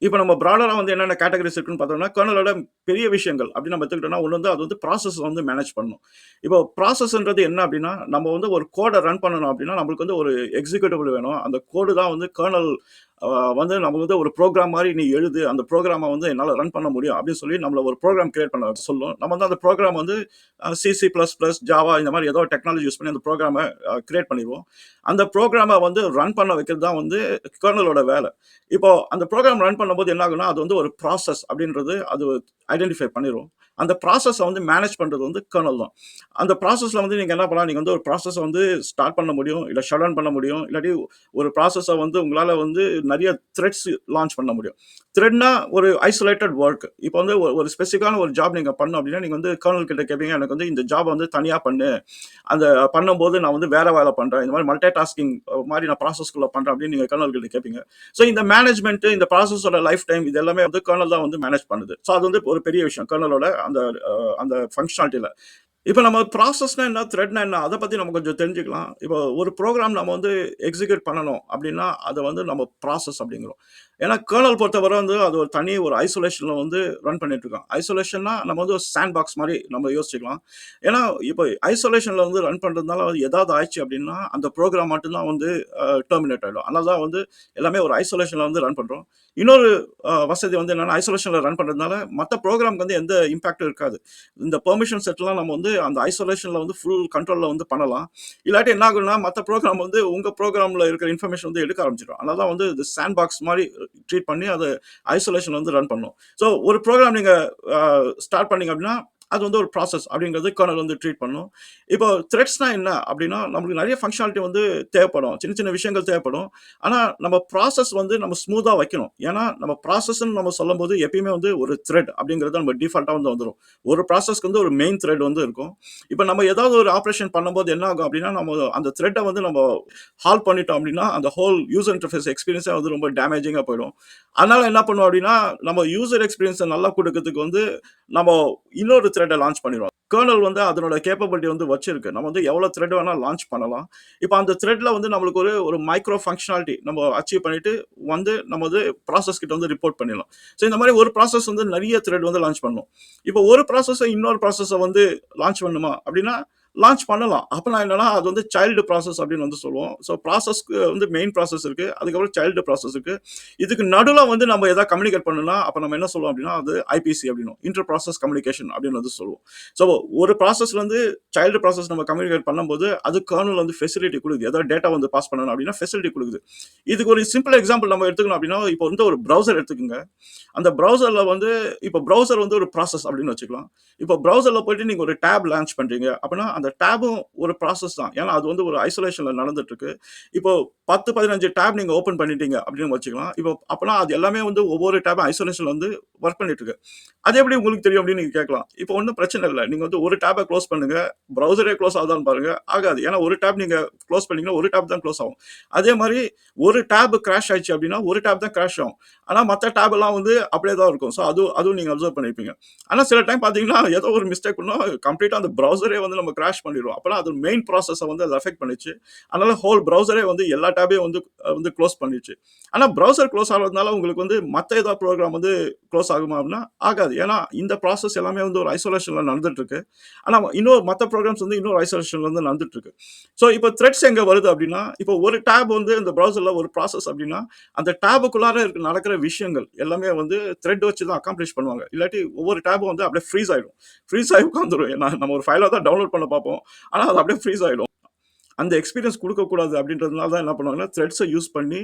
இப்ப நம்ம பிராடரா வந்து என்னென்ன கேட்டகரிஸ் இருக்குன்னு பார்த்தோம்னா, கர்னலோட பெரிய விஷயங்கள் அப்படின்னு நம்ம எடுத்துக்கிட்டோம்னா, ஒண்ணு வந்து அது வந்து ப்ராசஸ் வந்து மேனேஜ் பண்ணணும். இப்போ ப்ராசஸ்ன்றது என்ன அப்படின்னா, நம்ம வந்து ஒரு கோட ரன் பண்ணணும் அப்படின்னா, நம்மளுக்கு வந்து ஒரு எக்ஸிக்யூட்டபிள் வேணும். அந்த கோடு தான் வந்து கர்னல் வந்து நம்ம வந்து ஒரு ப்ரோகிராம் மாரி நீ எழுது. அந்த ப்ரோகிராம வந்து என்னால ரன் பண்ண முடியும் அப்படின்னு சொல்லி நம்மள ஒரு ப்ரோகிராம் கிரியேட் பண்ண சொல்லும். நம்ம வந்து அந்த ப்ரோகிராம் வந்து C, C plus plus, Java இந்த மாரி ஏதோ டெக்னாலஜி யூஸ் பண்ணி அந்த ப்ரோகிராம கிரியேட் பண்ணிருவோம். அந்த ப்ரோகிராம வந்து ரன் பண்ண வைக்கிறது தான் வந்து கர்னலோட வேலை. இப்போ அந்த ப்ரோகிராம் ரன் பண்ணும்போது என்ன ஆகும்னா, அது வந்து ஒரு ப்ராசஸ் அப்படின்றது அது ஐடென்டிஃபை பண்ணிரும். அந்த ப்ராசஸ வந்து மேனேஜ் பண்றது வந்து கர்னல் தான். அந்த ப்ராசஸ்ல வந்து நீங்க என்ன பண்ணலாம், நீங்க வந்து ஒரு ப்ராசஸ வந்து ஸ்டார்ட் பண்ண முடியும், இல்ல ஷட் டவுன் பண்ண முடியும். இல்லாட்டி ஒரு ப்ராசஸ வந்து உங்களால வந்து நெறைய த்ரெட்ஸ் லான்ச் பண்ண முடியும். த்ரெட்னா ஒரு ஐசோலேட்டட் வொர்க். இப்போ வந்து ஒரு ஸ்பெசிஃபிக்கான ஒரு ஜாப் நீங்க பண்ணணும் அப்படின்னா, நீங்க வந்து கர்னல் கிட்ட கேட்பீங்க, எனக்கு வந்து இந்த ஜாப் வந்து தனியா பண்ணு. அந்த பண்ணும்போது நான் வந்து வேற வேலை பண்றேன். இந்த மாரி மல்டி டாஸ்கிங் மாரி நான் ப்ராசஸ்க்குள்ள பண்றேன் அப்படின்னு நீங்க கர்னல் கிட்ட கேட்பீங்க. ஸோ இந்த மேனேஜ்மென்ட் இந்த ப்ராசஸோட லைஃப் டைம் இது எல்லாமே வந்து கர்னல் தான் வந்து மேனேஜ் பண்ணுது. ஸோ அது வந்து ஒரு பெரிய விஷயம். கர்னலோட அந்த ஃபங்ஷனாலிட்டில. இப்ப நம்ம ப்ராசஸ்னா என்ன? த்ரெட்னா என்ன? அத பத்தி நம்ம கொஞ்சம் தெரிஞ்சுக்கலாம். இப்போ ஒரு புரோகிராம் நம்ம வந்து எக்ஸிக்யூட் பண்ணணும் அப்டின்னா, அத வந்து நம்ம ப்ராசஸ் அப்டிங்கிறோம். ஏன்னா கர்னல் பொறுத்தவரை வந்து அது ஒரு தனி ஒரு ஐசோலேஷன்ல வந்து ரன் பண்ணிட்டு இருக்கோம். ஐசோலேஷன்னா நம்ம வந்து ஒரு சாண்ட் பாக்ஸ் மாரி நம்ம யோசிச்சுக்கலாம். ஏன்னா இப்போ ஐசோலேஷன்ல வந்து ரன் பண்றதுனால வந்து ஏதாவது ஆயிடுச்சு அப்டின்னா, அந்த புரோகிராம் மட்டும் தான் வந்து டெர்மினேட் ஆயிடும். அதனால தான் வந்து எல்லாமே ஒரு ஐசோலேஷன்ல வந்து ரன் பண்றோம். இன்னொரு வசதி வந்து என்னன்னா, ஐசோலேஷன்ல ரன் பண்றதுனால மத்த புரோகிராம்க்கு வந்து எந்த இம்பாக்டும் இருக்காது. இந்த பெர்மிஷன் செட்லாம் நம்ம வந்து அந்த ஐசோலேஷன்ல வந்து ஃபுல் கண்ட்ரோல்ல வந்து பண்ணலாம். இல்லாட்டி என்ன ஆகும்னா, மத்த புரோகிராம் வந்து உங்க புரோகிராம்ல இருக்கிற இன்ஃபர்மேஷன் வந்து எடுக்க ஆரம்பிச்சுரும். அதனால தான் வந்து இது சாண்ட் பாக்ஸ் மாரி ட்ரீட் பண்ணி அத ஐசோலேஷன் வந்து ரன் பண்ணும். ஸோ ஒரு புரோகிராம் நீங்க அ ஸ்டார்ட் பண்ணீங்க அப்டின்னா, அது வந்து ஒரு ப்ராசஸ் அப்டிங்கிறது கர்னல் வந்து ட்ரீட் பண்ணும். இப்போ த்ரெட்ஸ்னா என்ன அப்டின்னா, நமக்கு நெறைய ஃபங்ஷனாலிட்டி வந்து தேவைப்படும். சின்ன சின்ன விஷயங்கள் தேவைப்படும். ஆனா நம்ம ப்ராசஸ் வந்து நம்ம ஸ்மூத்தா வைக்கணும். ஏன்னா நம்ம ப்ராசஸ்ன்னு நம்ம சொல்லும்போது எப்பயுமே வந்து ஒரு த்ரெட் அப்டிங்கிறது நம்ம டிஃபால்ட்டா வந்து வந்துரும். ஒரு ப்ராசஸ்க்கு வந்து ஒரு மெயின் த்ரெட் வந்து இருக்கும். இப்ப நம்ம ஏதாவது ஒரு ஆப்பரேஷன் பண்ணும்போது என்ன ஆகும் அப்டின்னா, நம்ம அந்த த்ரெட்ட வந்து நம்ம ஹால்ட் பண்ணிட்டோம் அப்டின்னா, அந்த ஹோல் யூசர் இன்டர்ஃபேஸ் எக்ஸ்பீரியன்ஸே வந்து ரொம்ப டேமேஜிங்கா போயிடும். அதனால என்ன பண்ணுவோம் அப்டின்னா, நம்ம யூசர் எக்ஸ்பீரியன்ஸ நல்லா குடுக்கறதுக்கு வந்து நம்ம இன்னொரு த்ரெட்ட லான்ச் பண்ணிருவோம். கர்னல் வந்து அதனோட கேப்பபிலிட்டி வந்து வச்சிருக்கு. நம்ம வந்து எவ்வளோ த்ரெட் வேணா லான்ச் பண்ணலாம். இப்ப அந்த த்ரெட்ல வந்து நம்மளுக்கு ஒரு ஒரு மைக்ரோ ஃபங்ஷனாலிட்டி நம்ம அச்சீவ் பண்ணிட்டு வந்து நம்ம வந்து ப்ராசஸ் கிட்ட வந்து ரிப்போர்ட் பண்ணிடலாம். ஸோ இந்த மாரி ஒரு ப்ராசஸ் வந்து நெறைய த்ரெட் வந்து லான்ச் பண்ணணும். இப்போ ஒரு ப்ராசஸ இன்னொரு ப்ராசஸ வந்து லான்ச் பண்ணணுமா? அப்படின்னா லான்ச் பண்ணலாம். அப்பனா என்னன்னா, அது வந்து சைல்டு ப்ராசஸ் அப்படின்னு வந்து சொல்லுவோம். ஸோ ப்ராசஸ்க்கு வந்து மெயின் ப்ராசஸ் இருக்கு. அதுக்கப்புறம் சைல்டு ப்ராசஸ் இருக்கு. இதுக்கு நடுவுல வந்து நம்ம ஏதாவது கம்யூனிகேட் பண்ணணும்னா, அப்ப நம்ம என்ன சொல்லுவோம் அப்படின்னா, அது ஐபிசி அப்படின்னுவோம். இன்டர் ப்ராசஸ் கம்யூனிகேஷன் அப்படின்னு வந்து சொல்லுவோம். ஸோ ஒரு ப்ராசஸ்லேருந்து சைல்டு ப்ராசஸ் நம்ம கம்யூனிகேட் பண்ணும்போது, அது கர்னல் வந்து ஃபெசிலிட்டி குடுக்குது. ஏதாவது டேட்டா வந்து பாஸ் பண்ணணும் அப்படின்னா ஃபெசிலிட்டி குடுக்குது. இதுக்கு ஒரு சிம்பிள் எக்ஸாம்பிள் நம்ம எடுத்துக்கணும் அப்படின்னா, இப்போ வந்து ஒரு ப்ரௌசர் எடுத்துக்கங்க. அந்த ப்ரௌசர்ல வந்து இப்போ ப்ரௌசர் வந்து ஒரு ப்ராசஸ் அப்படின்னு வச்சுக்கலாம். இப்போ ப்ரௌசர்ல போயிட்டு நீங்க ஒரு டேப் லான்ச் பண்றீங்க அப்படின்னா, அந்த டேபும் ஒரு ப்ராசஸ் தான். ஏன்னா அது வந்து ஒரு ஐசோலேஷன்ல நடந்துட்டு இருக்கு. இப்போ 10, 15 டேப் நீங்க ஓப்பன் பண்ணிட்டீங்க அப்படின்னு வச்சுக்கலாம். இப்போ அப்பனா அது எல்லாமே வந்து ஒவ்வொரு டேப்பும் ஐசோலேஷன்ல வந்து வொர்க் பண்ணிட்டு இருக்கு. அது எப்படி உங்களுக்கு தெரியும் அப்படின்னு நீங்க கேட்கலாம். இப்போ ஒண்ணும் பிரச்சனை இல்ல. நீங்க வந்து ஒரு டேப்ப குளோஸ் பண்ணுங்க. ப்ரௌசரே குளோஸ் ஆகுதான்னு பாருங்க. ஆகாது. ஏன்னா ஒரு டேப் நீங்க குளோஸ் பண்ணீங்கன்னா, ஒரு டேப் தான் குளோஸ் ஆகும். அதே மாரி ஒரு டேப் கிராஷ் ஆயிடுச்சு அப்படின்னா, ஒரு டேப் தான் கிராஷ் ஆகும். ஆனா மத்த டேப் எல்லாம் வந்து அப்படியே தான் இருக்கும். ஸோ அதுவும் நீங்க அப்சர்வ் பண்ணியிருப்பீங்க. ஆனா சில டைம் பார்த்தீங்கன்னா, ஏதோ ஒரு மிஸ்டேக் பண்ணா கம்ப்ளீட்டா அந்த ப்ரௌசரே வந்து நம்ம கிராஷ் பண்ணிரும். அப்பனா அது மெயின் ப்ராசஸ வந்து அது அஃபெக்ட் பண்ணிச்சு. அதனால ஹோல் ப்ரௌசரே வந்து எல்லா டேப்பையும் வந்து குளோஸ் பண்ணிருச்சு. ஆனா ப்ரௌசர் குளோஸ் ஆகுறதுனால உங்களுக்கு வந்து மத்த ஏதாவது ப்ரோகிராம் வந்து குளோஸ் ஆகுமா அப்படின்னா, ஆகாது. ஏன்னா இந்த ப்ராசஸ் எல்லாமே வந்து ஒரு ஐசோலேஷன்ல நடந்துட்டு இருக்கு. ஆனா இன்னொரு மத்த ப்ரோகிராம்ஸ் வந்து இன்னொரு ஐசோலேஷன்ல வந்து நடந்துட்டு இருக்கு. ஸோ இப்போ த்ரெட்ஸ் எங்க வருது அப்படின்னா, இப்போ ஒரு டேப் வந்து இந்த ப்ரௌசர்ல ஒரு ப்ராசஸ் அப்படின்னா, அந்த டேபுக்குள்ளார நடக்கிற விஷயங்கள் எல்லாமே வந்து த்ரெட் வச்சு தான் அக்காம்ப்ளிஷ் பண்ணுவாங்க. இல்லாட்டி ஒவ்வொரு டேபும் வந்து அப்படியே ஃப்ரீஸ் ஆயிடும். ஃப்ரீஸ் ஆகி உட்காந்துரும். நம்ம ஒரு ஃபைல தான் டவுன்லோட் பண்ண பார்ப்போம். ஆனா அது அப்படியே ஃப்ரீஸ் ஆயிடும். அந்த எக்ஸ்பீரியன்ஸ் குடுக்கக்கூடாது அப்படின்றதுனால தான் என்ன பண்ணுவாங்கன்னா, த்ரெட்ஸ யூஸ் பண்ணி,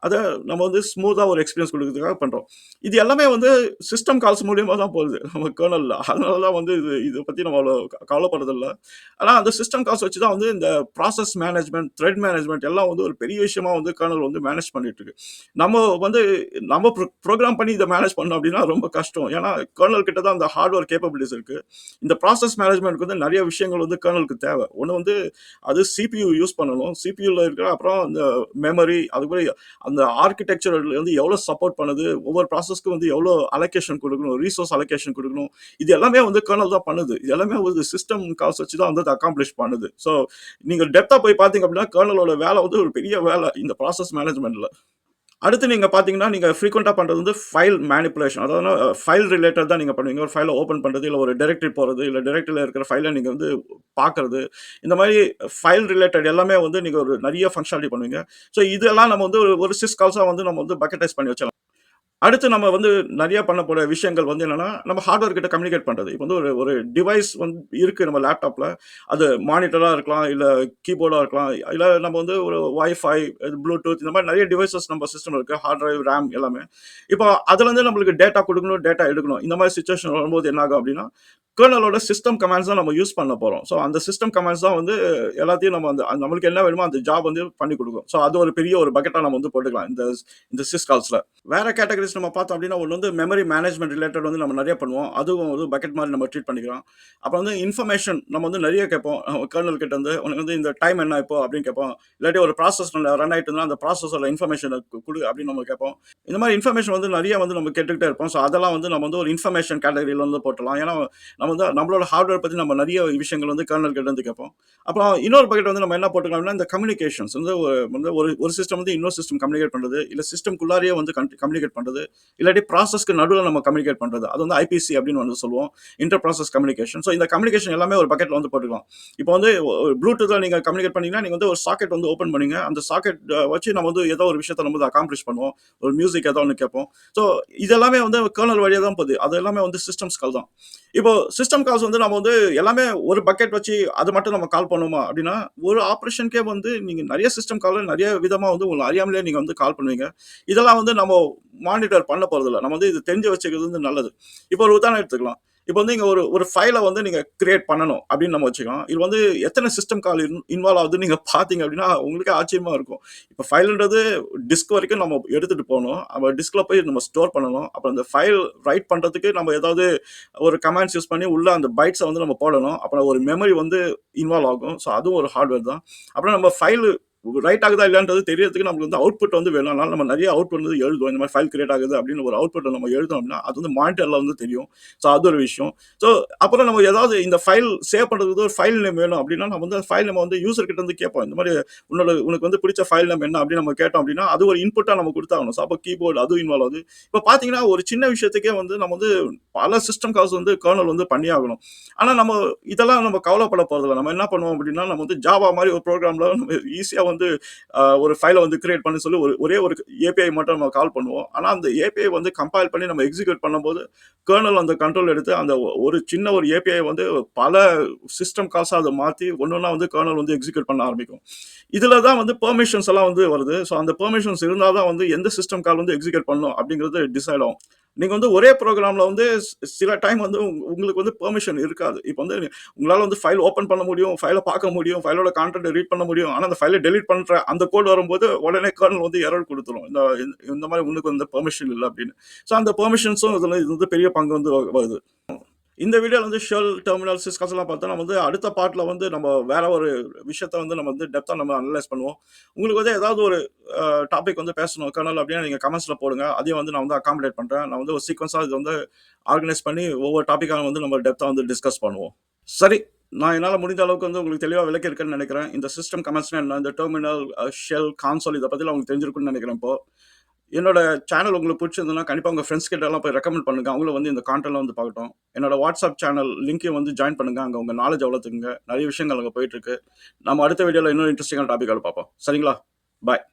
அத நம்ம வந்து ஸ்மூத்தா ஒரு எக்ஸ்பீரியன்ஸ் குடுக்கறதுக்காக பண்றோம். இது எல்லாமே வந்து சிஸ்டம் கால்ஸ் மூலியமா தான் போகுது. நம்ம கர்னல்ல. அதனால தான் வந்து இத பத்தி நம்ம அவ்வளோ கவலைப்படுறதில்ல. ஆனா அந்த சிஸ்டம் கால்ஸ் வச்சு தான் வந்து இந்த ப்ராசஸ் மேனேஜ்மென்ட், த்ரெட் மேனேஜ்மென்ட் எல்லாம் வந்து ஒரு பெரிய விஷயமா வந்து கர்னல் வந்து மேனேஜ் பண்ணிட்டு இருக்கு. நம்ம வந்து நம்ம புரோகிராம் பண்ணி இத மேனேஜ் பண்ணணும் அப்படின்னா ரொம்ப கஷ்டம். ஏன்னா கர்னல் கிட்ட தான் அந்த ஹார்ட்வேர் கேப்பபிலிட்டீஸ் இருக்கு. இந்த ப்ராசஸ் மேனேஜ்மென்ட்க்கு வந்து நெறைய விஷயங்கள் வந்து கர்னலுக்கு தேவை. ஒண்ணு வந்து அது சிபியு யூஸ் பண்ணணும். சிபியுல இருக்கிற அப்புறம் அந்த மெமரி அதுபோல அந்த ஆர்க்கிடெக்சர் வந்து எவ்வளோ சப்போர்ட் பண்ணுது, ஒவ்வொரு ப்ராசஸ்க்கும் வந்து எவ்வளோ அலோகேஷன் குடுக்கணும், ரிசோர்ஸ் அலோகேஷன் குடுக்கணும். இது எல்லாமே வந்து கர்னல் தான் பண்ணுது. இது எல்லாமே ஒரு சிஸ்டம் கால்ஸ் வச்சு தான் வந்து அத அக்காம்ப்ளிஷ் பண்ணுது. ஸோ நீங்க டெப்த்தா போய் பார்த்தீங்க அப்படின்னா, கர்னலோட வேலை வந்து ஒரு பெரிய வேலை இந்த ப்ராசஸ் மேனேஜ்மென்ட்ல. அடுத்து நீங்க பார்த்தீங்கன்னா, நீங்க ஃப்ரீக்வென்ட்டா பண்றது வந்து ஃபைல் மேனிபுலேஷன். அதாவது ஃபைல் ரிலேட்டட் தான் நீங்க பண்ணுவீங்க. ஒரு ஃபைல ஓப்பன் பண்றது, இல்ல ஒரு டைரக்டரி போறது, இல்ல டைரக்டரில இருக்கிற ஃபைல நீங்க வந்து பார்க்கறது. இந்த மாரி ஃபைல் ரிலேட்டட் எல்லாமே வந்து நீங்க ஒரு நெறைய ஃபங்ஷனாலிட்டி பண்ணுவீங்க. ஸோ இதெல்லாம் நம்ம வந்து ஒரு சிஸ் கால்ஸா வந்து நம்ம வந்து பக்கெட்டைஸ் பண்ணி வச்சிடலாம். அடுத்து நம்ம வந்து நெறைய பண்ணக்கூடிய விஷயங்கள் வந்து என்னன்னா, நம்ம ஹார்ட்வேர் கிட்ட கம்யூனிகேட் பண்றது. இப்ப வந்து ஒரு ஒரு டிவைஸ் வந்து இருக்கு நம்ம லேப்டாப்ல. அது மானிட்டரா இருக்கலாம், இல்ல கீபோர்டா இருக்கலாம், இல்ல நம்ம வந்து ஒரு வைஃபை, ப்ளூடூத் இந்த மாரி நெறைய டிவைஸஸ் நம்ம சிஸ்டம்ல இருக்கு. ஹார்ட் டிரைவ், ரேம் எல்லாமே. இப்போ அதுலருந்து நம்மளுக்கு டேட்டா குடுக்கணும், டேட்டா எடுக்கணும். இந்த மாரி சிச்சுவேஷன் வரும்போது என்ன ஆகும் அப்டின்னா, கர்னலோட சிஸ்டம் கமாண்ட்ஸ் தான் நம்ம யூஸ் பண்ண போறோம். ஸோ அந்த சிஸ்டம் கமாண்ட்ஸ் தான் வந்து எல்லாத்தையும் நம்ம அந்த நம்மளுக்கு என்ன வேணுமோ அந்த ஜாப் வந்து பண்ணி குடுக்கும். ஸோ அது ஒரு பெரிய ஒரு பக்கெட்டா நம்ம வந்து போட்டுக்கலாம். இந்த சிஸ் கால்ஸ்ல. வேற கேட்டகரிஸ் நம்ம பார்த்தோம் அப்படின்னா, ஒண்ணு வந்து மெமரி மேனேஜ்மென்ட் ரிலேட்டட் வந்து நம்ம நெறைய பண்ணுவோம். அதுவும் ஒரு பக்கெட் மாரி நம்ம ட்ரீட் பண்ணிக்கிறோம். அப்புறம் வந்து இன்ஃபர்மேஷன் நம்ம வந்து நெறைய கேட்போம். கர்னல் கிட்ட இருந்து உனக்கு வந்து இந்த டைம் என்ன இப்போ அப்படின்னு கேட்போம். இல்லாட்டி ஒரு ப்ராசஸ் ரன் ஆயிட்டு இருந்தா அந்த ப்ராசஸோட இன்ஃபர்மேஷன குடு அப்படின்னு நம்ம கேட்போம். இந்த மாரி இன்ஃபர்மேஷன் வந்து நெறைய வந்து நம்ம கேட்டுக்கிட்டே இருப்போம். ஸோ அதெல்லாம் வந்து நம்ம வந்து ஒரு இன்ஃபர்மேஷன் கேட்டகரியில வந்து போட்டுறலாம். ஏன்னா நம்ம வந்து நம்மளோட ஹார்ட்வேர் பத்தி நம்ம நெறைய விஷயங்கள் வந்து கர்னல் கிட்ட இருந்து கேட்போம். அப்புறம் இன்னொரு பக்கெட் வந்து நம்ம என்ன போட்டுக்கலாம் அப்படின்னா, இந்த கம்யூனிகேஷன்ஸ் வந்து ஒரு ஒரு சிஸ்டம் வந்து இன்னொரு சிஸ்டம் கம்யூனிகேட் பண்றது, இல்ல சிஸ்டம்குள்ளாரயே வந்து கம்யூனிகேட் பண்றது, இல்லாட்டி ப்ராசஸ்க்கு நடுவுல நம்ம கம்யூனிகேட் பண்றது. அது வந்து ஐபிசி அப்படின்னு வந்து சொல்லுவோம். Inter process communication. ஸோ இந்த கம்யூனிகேஷன் எல்லாமே ஒரு பக்கெட்ல வந்து போட்டுக்கலாம். இப்போ வந்து ப்ளூடூத்ல நீங்க கம்யூனிகேட் பண்ணீங்கன்னா, நீங்க வந்து ஒரு சாக்கெட் வந்து ஓப்பன் பண்ணீங்க. அந்த சாக்கெட் வச்சு நம்ம வந்து ஏதோ ஒரு விஷயத்த நம்ம வந்து அக்காம்ப்ளிஷ் பண்ணுவோம். ஒரு மியூசிக் ஏதோ ஒண்ணு கேட்போம். ஸோ இது எல்லாமே வந்து கர்னல் வழியா தான் போகுது. அது எல்லாமே வந்து சிஸ்டம்ஸ் கால் தான். இப்போ சிஸ்டம் கால்ஸ் வந்து நம்ம வந்து எல்லாமே ஒரு பக்கெட் வச்சு அது மட்டும் நம்ம கால் பண்ணுவோமா அப்படின்னா, ஒரு ஆப்பரேஷன்க்கே வந்து நீங்க நெறைய சிஸ்டம் கால்ல நெறைய விதமா வந்து உங்கள அறியாமலே நீங்க வந்து கால் பண்ணுவீங்க. இதெல்லாம் வந்து நம்ம மானிட்டர் பண்ண போறதில்ல. நம்ம வந்து இது தெரிஞ்சு வச்சுக்கிறது வந்து நல்லது. இப்போ ஒரு உதாரணம் எடுத்துக்கலாம். இப்போ வந்து இங்க ஒரு ஒரு ஃபைல வந்து நீங்க கிரியேட் பண்ணணும் அப்படின்னு நம்ம வச்சுக்கலாம். இது வந்து எத்தன சிஸ்டம் கால் இன்வால்வ் ஆகுதுன்னு நீங்க பார்த்தீங்க அப்படின்னா, உங்களுக்கே ஆச்சரியமா இருக்கும். இப்போ ஃபைல்ன்றது டிஸ்க் வரைக்கும் நம்ம எடுத்துட்டு போணும். அப்ப டிஸ்க்ல போய் நம்ம ஸ்டோர் பண்ணணும். அப்புறம் அந்த ஃபைல் ரைட் பண்றதுக்கு நம்ம ஏதாவது ஒரு கமாண்ட்ஸ் யூஸ் பண்ணி உள்ள அந்த பைட்ஸ வந்து நம்ம போடணும். அப்புறம் ஒரு மெமரி வந்து இன்வால்வ் ஆகும். ஸோ அதுவும் ஒரு ஹார்ட்வேர் தான். அப்புறம் நம்ம ஃபைல் ரைட் ஆகுதா இல்லையான்றது தெரியறதுக்கு நமக்கு வந்து அவுட்புட் வந்து வேணும். அதனால நம்ம நிறைய அவுட்புட் வந்து எழுதுவோம். இந்த மாதிரி ஃபைல் கிரியேட் ஆகுது அப்படின்னு ஒரு அவுட்புட் நம்ம எழுதணும் அப்படின்னா அது வந்து மானிட்டர்ல வந்து தெரியும். ஸோ அது ஒரு விஷயம். ஸோ அப்புறம் நம்ம ஏதாவது இந்த ஃபைல் சேவ் பண்றதுக்கு ஒரு ஃபைல் நேம் வேணும் அப்படின்னா நம்ம வந்து ஃபைல் நேம் வந்து யூசர் கிட்ட இருந்து கேட்போம். இந்த மாதிரி உனக்கு வந்து பிடிச்ச ஃபைல் நேம் என்ன அப்படின்னு நம்ம கேட்டோம் அப்படின்னா அது ஒரு இன்புட்டா நம்ம கொடுத்தாகணும். ஸோ அப்போ கீபோர்டு அதுவும் இன்வால்வ் ஆகுது. இப்போ பார்த்தீங்கன்னா ஒரு சின்ன விஷயத்துக்கே வந்து நம்ம வந்து பல சிஸ்டம் கால்ஸ் வந்து கர்னல் வந்து பண்ணி ஆகணும். ஆனா நம்ம இதெல்லாம் நம்ம கவலைப்பட போறதில்ல. நம்ம என்ன பண்ணுவோம் அப்படின்னா, நம்ம வந்து ஜாவா மாரி ஒரு புரோகிராம்ல நம்ம ஈஸியா வந்து ஒரு ஃபைல வந்து கிரியேட் பண்ண சொல்லி ஒரே ஒரு ஏபிஐ மட்டும் நம்ம கால் பண்ணுவோம். ஆனா அந்த ஏபிஐ வந்து கம்பைல் பண்ணி நம்ம எக்ஸிக்யூட் பண்ணும்போது, கர்னல் அந்த கண்ட்ரோல் எடுத்து அந்த ஒரு சின்ன ஒரு ஏபிஐ வந்து பல சிஸ்டம் கால்ஸா அத மாத்தி ஒண்ணொண்ணா வந்து கர்னல் வந்து எக்ஸிக்யூட் பண்ண ஆரம்பிக்கும். இதுல தான் வந்து பெர்மிஷன்ஸ் எல்லாம் வந்து வருது. ஸோ அந்த பெர்மிஷன்ஸ் இருந்தா தான் வந்து எந்த சிஸ்டம் கால் வந்து எக்ஸிக்யூட் பண்ணணும் அப்படிங்கிறது டிசைட் ஆகும். நீங்க வந்து ஒரே புரோகிராம்ல வந்து சில டைம் வந்து உங்களுக்கு வந்து பெர்மிஷன் இருக்காது. இப்ப வந்து உங்களால வந்து ஃபைல் ஓப்பன் பண்ண முடியும், ஃபைல பார்க்க முடியும், ஃபைலோட கன்டென்ட்ட ரீட் பண்ண முடியும். ஆனா அந்த ஃபைல டெலீட் பண்ற அந்த கோட் வரும்போது உடனே கர்னல் வந்து எரர் குடுத்துரும். இந்த மாரி உங்களுக்கு வந்து பெர்மிஷன் இல்ல அப்படின்னு. ஸோ அந்த பெர்மிஷன்ஸும் இதுல இது வந்து பெரிய பங்கு வந்து வருது. இந்த வீடியோல வந்து ஷெல், டெர்மினல், சிஸ்கஸ் எல்லாம் பார்த்தா நம்ம வந்து அடுத்த பார்ட்ல வந்து நம்ம வேற ஒரு விஷயத்த வந்து நம்ம வந்து டெப்த்தா நம்ம அனலைஸ் பண்ணுவோம். உங்களுக்கு வந்து ஏதாவது ஒரு டாபிக் வந்து பேசணும் கர்னல் அப்படின்னா நீங்க கமெண்ட்ஸ்ல போடுங்க. அதையும் வந்து நான் வந்து அக்காமடேட் பண்றேன். நான் வந்து ஒரு சீக்வென்ஸா இது வந்து ஆர்கனைஸ் பண்ணி ஒவ்வொரு டாபிக்கா வந்து நம்ம டெப்த்தா வந்து டிஸ்கஸ் பண்ணுவோம். சரி. நான் என்னால முடிந்த அளவுக்கு வந்து உங்களுக்கு தெளிவா விளக்கியிருக்கேன்னு நெனைக்கிறேன். இந்த சிஸ்டம் கமெண்ட்ஸ்னா என்ன? இந்த டெர்மினல், ஷெல், கான்சோல் இத பத்திலாம் உங்களுக்கு தெரிஞ்சிருக்கும்னு நெனைக்கிறேன் இப்போ. என்னோட சேனல் உங்களுக்கு புடிச்சிருந்ததுன்னா, கண்டிப்பா உங்க ஃபிரெண்ட்ஸ் கிட்டலாம் போய் ரெக்கமெண்ட் பண்ணுங்க. அவங்களும் வந்து இந்த கான்டென்ட்லாம் வந்து பார்க்கட்டும். என்னோட வாட்ஸ்அப் சேனல் லிங்க்கையும் வந்து ஜாயின் பண்ணுங்க. அங்க உங்க நாலேட்ஜ் வளர்த்துக்கங்க. நெறைய விஷயங்கள் அங்க போயிட்டு இருக்கு. நம்ம அடுத்த வீடியோல இன்னும் இன்ட்ரஸ்டிங்கான டாபிக்கோட பார்ப்போம். சரிங்களா? பாய்.